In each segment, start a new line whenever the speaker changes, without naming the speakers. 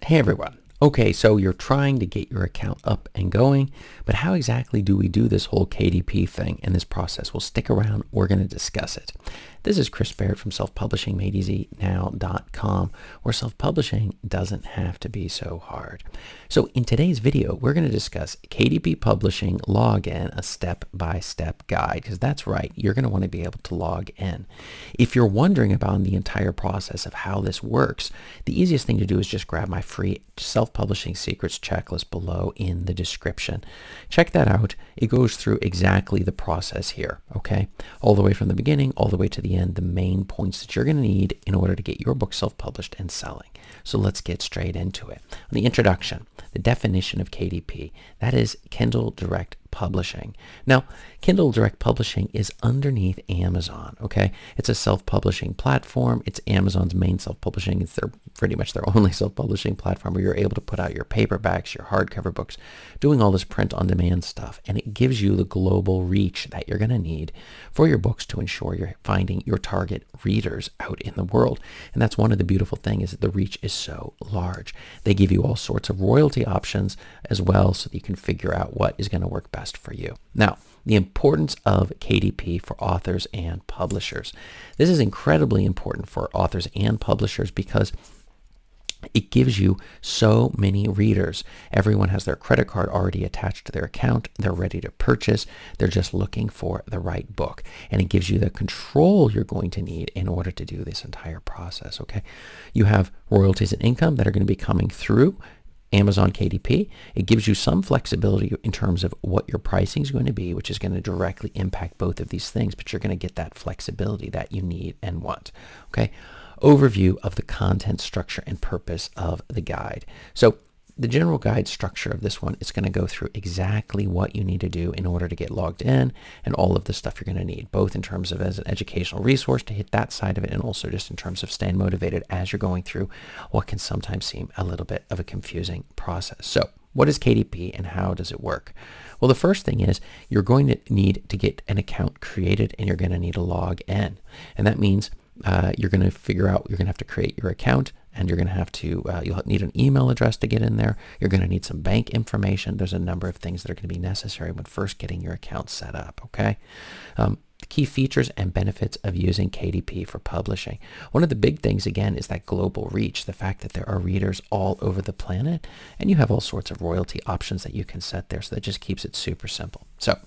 Hey everyone. Okay, so you're trying to get your account up and going, but how exactly do we do this whole KDP thing in this process? Well, stick around. We're going to discuss it. This is Chris Baird from selfpublishingmadeeasynow.com, where self-publishing doesn't have to be so hard. So in today's video, we're going to discuss KDP Publishing Login, a step-by-step guide, because that's right, you're going to want to be able to log in. If you're wondering about the entire process of how this works, the easiest thing to do is just grab my free self-publishing secrets checklist below in the description. Check that out. It goes through exactly the process here, okay? All the way from the beginning, all the way to the end, the main points that you're going to need in order to get your book self-published and selling. So let's get straight into it. The introduction, the definition of KDP, that is Kindle Direct Publishing. Now, Kindle Direct Publishing is underneath Amazon, okay? It's a self-publishing platform. It's Amazon's main self-publishing. It's pretty much their only self-publishing platform where you're able to put out your paperbacks, your hardcover books, doing all this print-on-demand stuff. And it gives you the global reach that you're going to need for your books to ensure you're finding your target readers out in the world. And that's one of the beautiful things is that the reach is so large. They give you all sorts of royalty options as well so that you can figure out what is going to work best for you. Now, the importance of KDP for authors and publishers. This is incredibly important for authors and publishers because it gives you so many readers. Everyone has their credit card already attached to their account. They're ready to purchase. They're just looking for the right book. And it gives you the control you're going to need in order to do this entire process, okay? You have royalties and income that are going to be coming through Amazon KDP. It gives you some flexibility in terms of what your pricing is going to be, which is going to directly impact both of these things, but you're going to get that flexibility that you need and want, okay? Overview of the content structure and purpose of the guide. So the general guide structure of this one is going to go through exactly what you need to do in order to get logged in and all of the stuff you're going to need, both in terms of as an educational resource to hit that side of it and also just in terms of staying motivated as you're going through what can sometimes seem a little bit of a confusing process. So what is KDP and how does it work? Well, the first thing is you're going to need to get an account created and you're going to need to log in. And that means you're going to figure out, you're going to have to create your account and you're going to have to, you'll need an email address to get in there. You're going to need some bank information. There's a number of things that are going to be necessary when first getting your account set up, okay? The key features and benefits of using KDP for publishing. One of the big things, again, is that global reach, the fact that there are readers all over the planet, and you have all sorts of royalty options that you can set there, so that just keeps it super simple. So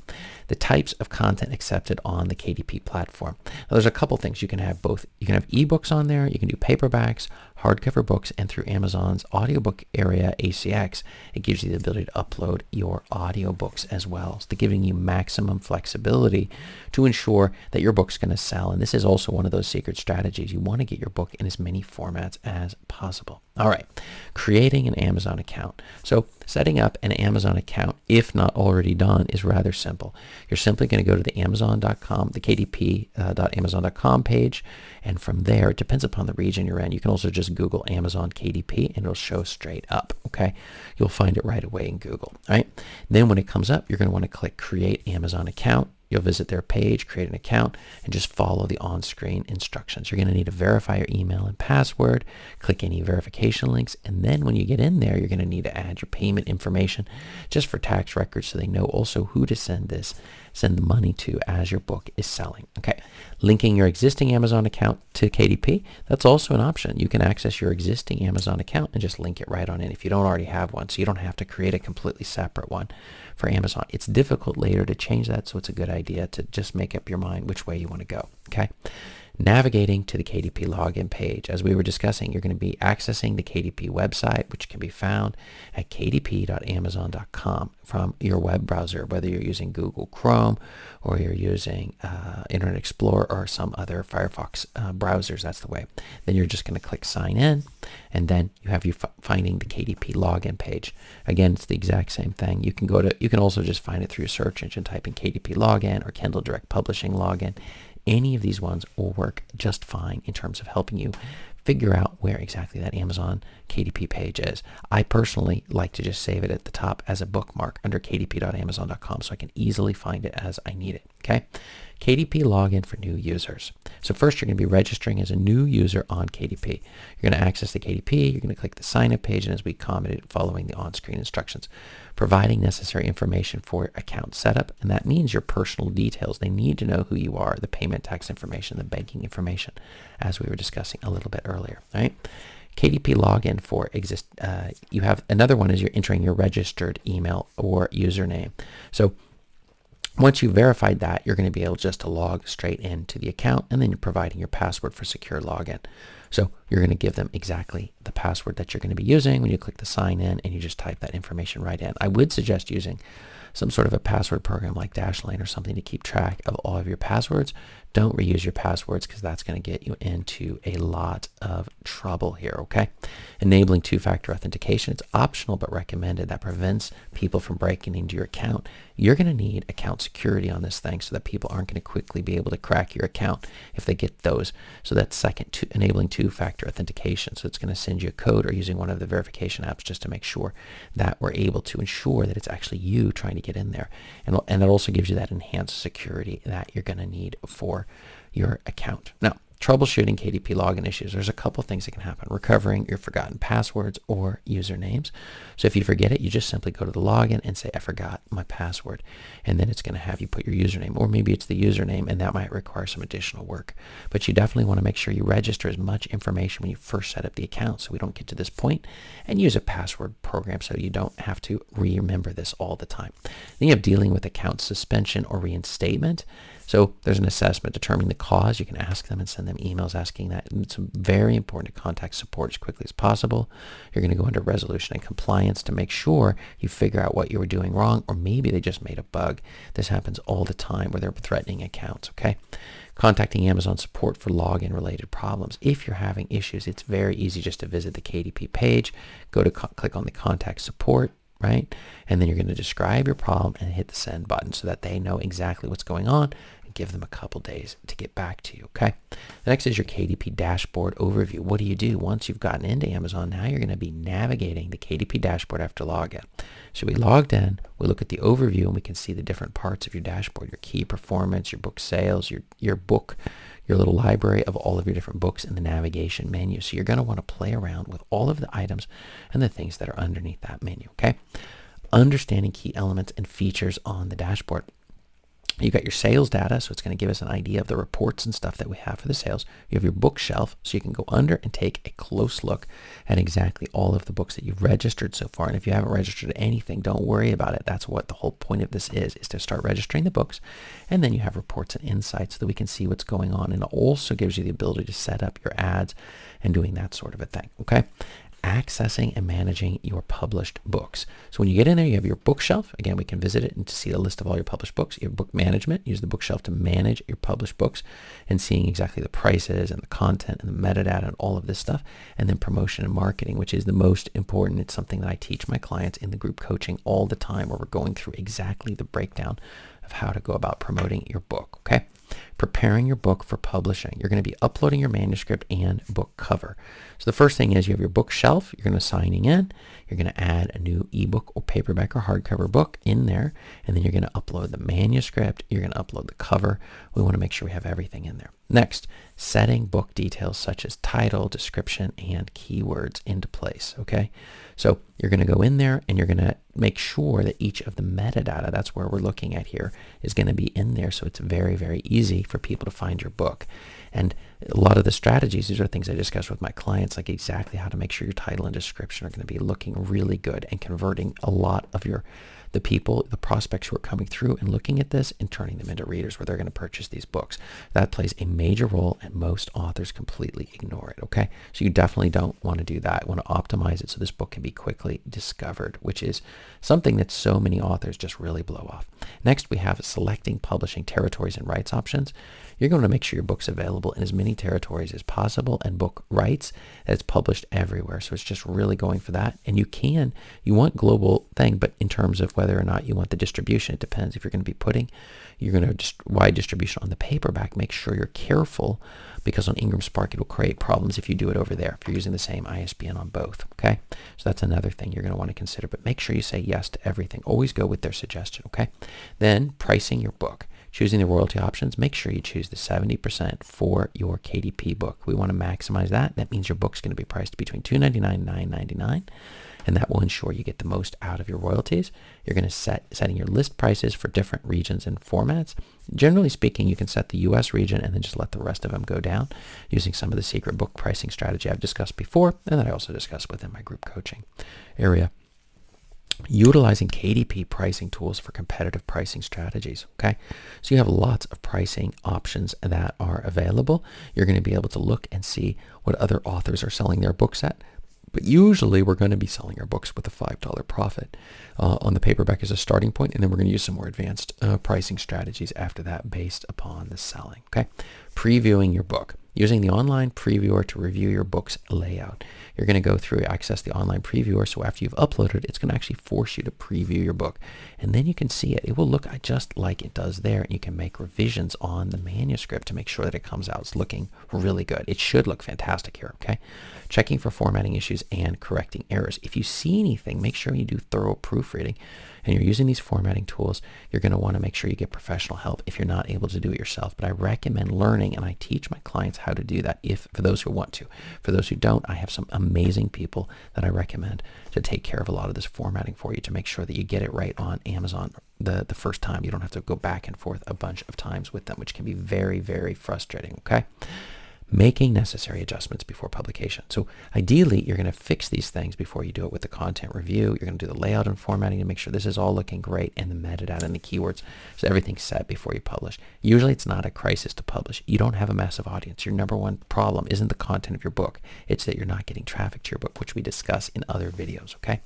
the types of content accepted on the KDP platform. Now, there's a couple things. You can have both. You can have ebooks on there. You can do paperbacks, hardcover books, and through Amazon's audiobook area, ACX, it gives you the ability to upload your audiobooks as well. So giving you maximum flexibility to ensure that your book's going to sell. And this is also one of those secret strategies. You want to get your book in as many formats as possible. All right, creating an Amazon account. So setting up an Amazon account, if not already done, is rather simple. You're simply going to go to the Amazon.com, the KDP.Amazon.com page, and from there, it depends upon the region you're in. You can also just Google Amazon KDP, and it'll show straight up, okay? You'll find it right away in Google, all right? Then when it comes up, you're going to want to click Create Amazon Account. You'll visit their page, create an account, and just follow the on-screen instructions. You're going to need to verify your email and password, click any verification links, and then when you get in there, you're going to need to add your payment information just for tax records so they know also who to send the money to as your book is selling. Okay, linking your existing Amazon account to KDP, that's also an option. You can access your existing Amazon account and just link it right on in if you don't already have one, so you don't have to create a completely separate one for Amazon. It's difficult later to change that, so it's a good idea to just make up your mind which way you want to go, okay? Navigating to the KDP login page. As we were discussing, you're going to be accessing the KDP website, which can be found at kdp.amazon.com from your web browser, whether you're using Google Chrome or you're using Internet Explorer or some other Firefox browsers. That's the way. Then you're just going to click sign in, and then you have you finding the KDP login page. Again, it's the exact same thing. You can also just find it through your search engine, type in KDP login or Kindle Direct Publishing login. Any of these ones will work just fine in terms of helping you figure out where exactly that Amazon KDP page is. I personally like to just save it at the top as a bookmark under kdp.amazon.com so I can easily find it as I need it, okay? KDP login for new users. So first you're going to be registering as a new user on KDP. You're going to access the KDP, you're going to click the sign up page, and as we commented, following the on-screen instructions, providing necessary information for account setup, and that means your personal details. They need to know who you are, the payment tax information, the banking information, as we were discussing a little bit earlier, right? KDP login for you have another one is you're entering your registered email or username. So once you've verified that, you're going to be able just to log straight into the account, and then you're providing your password for secure login. So you're going to give them exactly the password that you're going to be using when you click the sign in, and you just type that information right in. I would suggest using some sort of a password program like Dashlane or something to keep track of all of your passwords. Don't reuse your passwords because that's going to get you into a lot of trouble here, okay? Enabling two-factor authentication. It's optional but recommended. That prevents people from breaking into your account. You're going to need account security on this thing so that people aren't going to quickly be able to crack your account if they get those. So that's second, enabling two-factor authentication. So it's going to send you a code or using one of the verification apps just to make sure that we're able to ensure that it's actually you trying to get in there. And it also gives you that enhanced security that you're going to need for your account. Now, troubleshooting KDP login issues. There's a couple things that can happen. Recovering your forgotten passwords or usernames. So if you forget it, you just simply go to the login and say, I forgot my password. And then it's going to have you put your username, or maybe it's the username, and that might require some additional work. But you definitely want to make sure you register as much information when you first set up the account so we don't get to this point, and use a password program so you don't have to remember this all the time. Then you have dealing with account suspension or reinstatement. So there's an assessment determining the cause. You can ask them and send them emails asking that. And it's very important to contact support as quickly as possible. You're going to go under resolution and compliance to make sure you figure out what you were doing wrong, or maybe they just made a bug. This happens all the time where they're threatening accounts, okay? Contacting Amazon support for login related problems. If you're having issues, it's very easy just to visit the KDP page, go to click on the contact support, right? And then you're going to describe your problem and hit the send button so that they know exactly what's going on, and give them a couple days to get back to you, okay? The next is your KDP dashboard overview. What do you do once you've gotten into Amazon? Now you're going to be navigating the KDP dashboard after login. So we logged in, we look at the overview, and we can see the different parts of your dashboard, your key performance, your book sales, your book, your little library of all of your different books in the navigation menu. So you're going to want to play around with all of the items and the things that are underneath that menu, okay? Understanding key elements and features on the dashboard. You got your sales data, so it's going to give us an idea of the reports and stuff that we have for the sales. You have your bookshelf, so you can go under and take a close look at exactly all of the books that you've registered so far. And if you haven't registered anything, don't worry about it. That's what the whole point of this is to start registering the books. And then you have reports and insights so that we can see what's going on. And it also gives you the ability to set up your ads and doing that sort of a thing, okay? Accessing and managing your published books. So when you get in there, you have your bookshelf. Again, we can visit it and to see a list of all your published books. You have book management. Use the bookshelf to manage your published books and seeing exactly the prices and the content and the metadata and all of this stuff. And then promotion and marketing, which is the most important. It's something that I teach my clients in the group coaching all the time, where we're going through exactly the breakdown of how to go about promoting your book, okay? Preparing your book for publishing. You're going to be uploading your manuscript and book cover. So the first thing is you have your bookshelf. You're going to signing in. You're going to add a new ebook or paperback or hardcover book in there. And then you're going to upload the manuscript. You're going to upload the cover. We want to make sure we have everything in there. Next, setting book details such as title, description, and keywords into place, okay? So you're going to go in there and you're going to make sure that each of the metadata, that's where we're looking at here, is going to be in there so it's very, very easy for people to find your book. And a lot of the strategies, these are things I discuss with my clients, like exactly how to make sure your title and description are going to be looking really good and converting a lot of the people, the prospects who are coming through and looking at this and turning them into readers where they're going to purchase these books. That plays a major role, and most authors completely ignore it, okay? So you definitely don't want to do that. You want to optimize it so this book can be quickly discovered, which is something that so many authors just really blow off. Next, we have selecting publishing territories and rights options. You're going to make sure your book's available in as many many territories as possible and book rights that's published everywhere. So it's just really going for that. And you want global thing, but in terms of whether or not you want the distribution, it depends. If you're going to be putting, you're going to just wide distribution on the paperback, make sure you're careful, because on Ingram Spark, it will create problems if you do it over there, if you're using the same ISBN on both, okay? So that's another thing you're going to want to consider, but make sure you say yes to everything. Always go with their suggestion, okay? Then pricing your book. Choosing the royalty options, make sure you choose the 70% for your KDP book. We want to maximize that. That means your book's going to be priced between $2.99 and $9.99, and that will ensure you get the most out of your royalties. You're going to setting your list prices for different regions and formats. Generally speaking, you can set the US region and then just let the rest of them go down using some of the secret book pricing strategy I've discussed before, and that I also discussed within my group coaching area. Utilizing KDP pricing tools for competitive pricing strategies, okay? So you have lots of pricing options that are available. You're going to be able to look and see what other authors are selling their books at. But usually we're going to be selling our books with a $5 profit on the paperback as a starting point, and then we're going to use some more advanced pricing strategies after that based upon the selling, okay? Previewing your book. Using the online previewer to review your book's layout. You're going to go through, access the online previewer, so after you've uploaded, it's going to actually force you to preview your book. And then you can see it. It will look just like it does there, and you can make revisions on the manuscript to make sure that it comes out looking really good. It should look fantastic here, okay? Checking for formatting issues and correcting errors. If you see anything, make sure you do thorough proofreading. And you're using these formatting tools, you're going to want to make sure you get professional help if you're not able to do it yourself. But I recommend learning, and I teach my clients how to do that for those who want to. For those who don't, I have some amazing people that I recommend to take care of a lot of this formatting for you to make sure that you get it right on Amazon the first time. You don't have to go back and forth a bunch of times with them, which can be very, very frustrating, okay? Making necessary adjustments before publication. So ideally, you're going to fix these things before you do it with the content review. You're going to do the layout and formatting to make sure this is all looking great, and the metadata and the keywords, so everything's set before you publish. Usually it's not a crisis to publish. You don't have a massive audience. Your number one problem isn't the content of your book. It's that you're not getting traffic to your book, which we discuss in other videos, okay?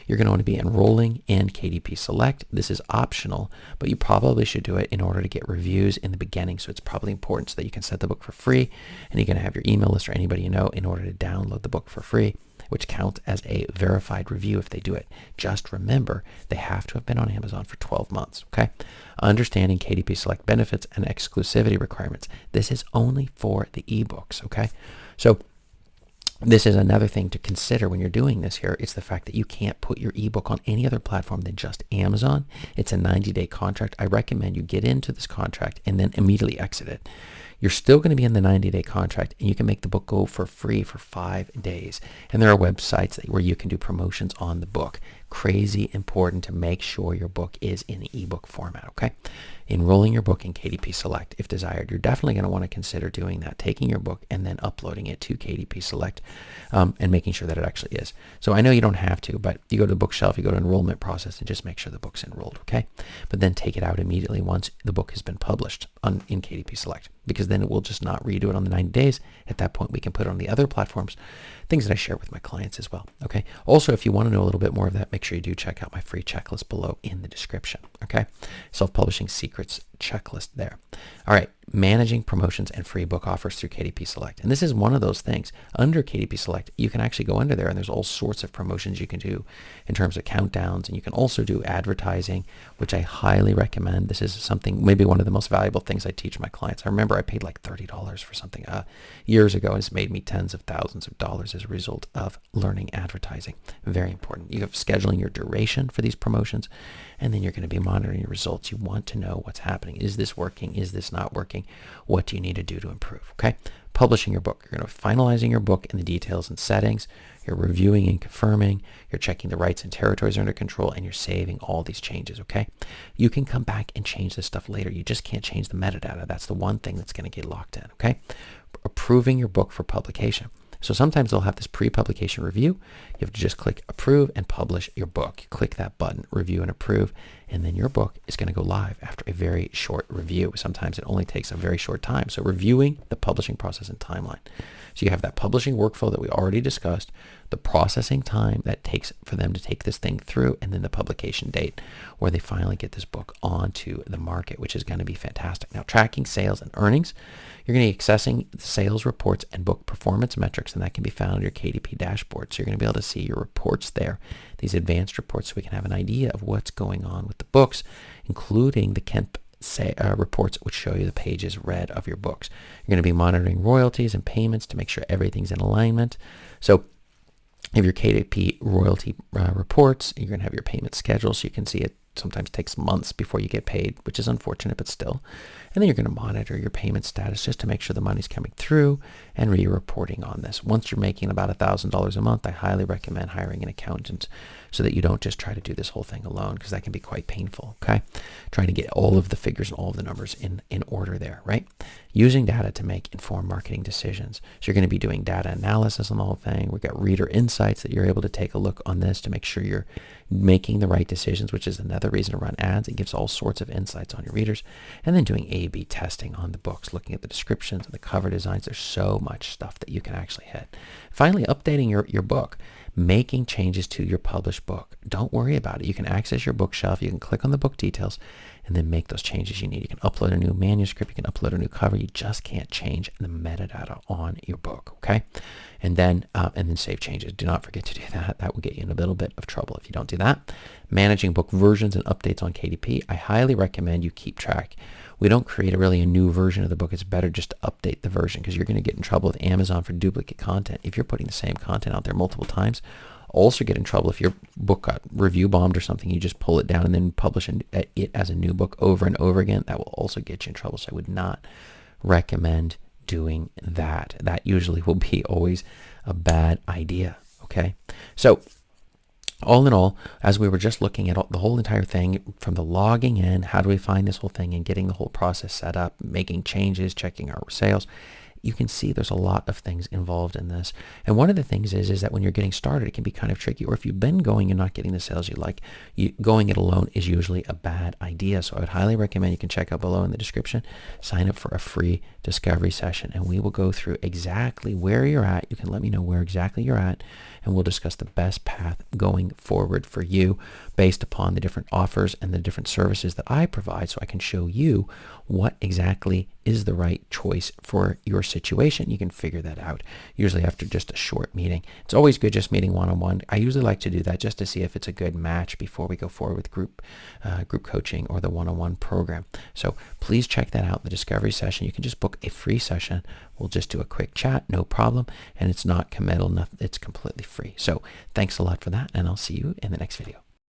You're going to want to be enrolling in KDP Select. This is optional, but you probably should do it in order to get reviews in the beginning. So it's probably important so that you can set the book for free, and you're going to have your email list or anybody you know in order to download the book for free, which counts as a verified review if they do it. Just remember, they have to have been on Amazon for 12 months, okay? Understanding KDP Select benefits and exclusivity requirements. This is only for the ebooks, okay? So this is another thing to consider when you're doing this here. It's the fact that you can't put your ebook on any other platform than just Amazon. It's a 90-day contract. I recommend you get into this contract and then immediately exit it. You're still going to be in the 90-day contract, and you can make the book go for free for 5 days. And there are websites where you can do promotions on the book. Crazy important to make sure your book is in the ebook format, okay? Enrolling your book in KDP Select if desired. You're definitely going to want to consider doing that, taking your book and then uploading it to KDP Select and making sure that it actually is. So I know you don't have to, but you go to the bookshelf, you go to enrollment process, and just make sure the book's enrolled, okay? But then take it out immediately once the book has been published in KDP Select, because then it will just not redo it on the 90 days. At that point, we can put it on the other platforms, things that I share with my clients as well, okay? Also, if you want to know a little bit more of that, make sure you do check out my free checklist below in the description, okay? Self-publishing secrets checklist there. All right, managing promotions and free book offers through KDP Select. And this is one of those things. Under KDP Select, you can actually go under there, and there's all sorts of promotions you can do in terms of countdowns, and you can also do advertising, which I highly recommend. This is something, maybe one of the most valuable things I teach my clients. I remember I paid like $30 for something years ago, and it's made me tens of thousands of dollars as a result of learning advertising. Very important. You have scheduling your duration for these promotions, and then you're going to be monitoring your results. You want to know what's happening. Is this working? Is this not working? What do you need to do to improve? Okay. Publishing your book. You're going to be finalizing your book in the details and settings. You're reviewing and confirming. You're checking the rights and territories are under control, and you're saving all these changes, okay? You can come back and change this stuff later. You just can't change the metadata. That's the one thing that's going to get locked in, okay? Approving your book for publication. So sometimes they'll have this pre-publication review. You have to just click approve and publish your book. You click that button, review and approve, and then your book is going to go live after a very short review. Sometimes it only takes a very short time. So reviewing the publishing process and timeline. So you have that publishing workflow that we already discussed, the processing time that takes for them to take this thing through, and then the publication date where they finally get this book onto the market, which is going to be fantastic. Now, tracking sales and earnings, you're going to be accessing the sales reports and book performance metrics, and that can be found on your KDP dashboard. So you're going to be able to see your reports there, these advanced reports, so we can have an idea of what's going on with the books, including the Kemp reports, which show you the pages read of your books. You're going to be monitoring royalties and payments to make sure everything's in alignment. So you have your KDP royalty reports. You're going to have your payment schedule, so you can see it sometimes takes months before you get paid, which is unfortunate, but still. And then you're going to monitor your payment status just to make sure the money's coming through and re-reporting on this. Once you're making about $1,000 a month, I highly recommend hiring an accountant so that you don't just try to do this whole thing alone, because that can be quite painful, okay? Trying to get all of the figures and all of the numbers in order there, right? Using data to make informed marketing decisions. So you're going to be doing data analysis on the whole thing. We've got reader insights that you're able to take a look on this to make sure you're making the right decisions, which is another reason to run ads. It gives all sorts of insights on your readers. And then doing A/B testing on the books, looking at the descriptions and the cover designs. There's so much stuff that you can actually hit. Finally, updating your book, making changes to your published book. Don't worry about it. You can access your bookshelf. You can click on the book details and then make those changes you need. You can upload a new manuscript. You can upload a new cover. You just can't change the metadata on your book, okay? And then save changes. Do not forget to do that. That will get you in a little bit of trouble if you don't do that. Managing book versions and updates on KDP. I highly recommend you keep track. We don't create a new version of the book. It's better just to update the version, because you're going to get in trouble with Amazon for duplicate content. If you're putting the same content out there multiple times, also get in trouble if your book got review bombed or something. You just pull it down and then publish it as a new book over and over again. That will also get you in trouble. So I would not recommend doing that. That usually will be always a bad idea. Okay. So all in all, as we were just looking at the whole entire thing, from the logging in, how do we find this whole thing, and getting the whole process set up, making changes, checking our sales, you can see there's a lot of things involved in this. And one of the things is that when you're getting started, it can be kind of tricky. Or if you've been going and not getting the sales you like, going it alone is usually a bad idea. So I would highly recommend you can check out below in the description, sign up for a free discovery session, and we will go through exactly where you're at. You can let me know where exactly you're at, and we'll discuss the best path going forward for you based upon the different offers and the different services that I provide, so I can show you what exactly is the right choice for your situation. You can figure that out usually after just a short meeting. It's always good just meeting one-on-one. I usually like to do that just to see if it's a good match before we go forward with group coaching or the one-on-one program. So please check that out, the discovery session. You can just book a free session. We'll just do a quick chat, no problem, and it's not committal, it's completely free. So thanks a lot for that, and I'll see you in the next video.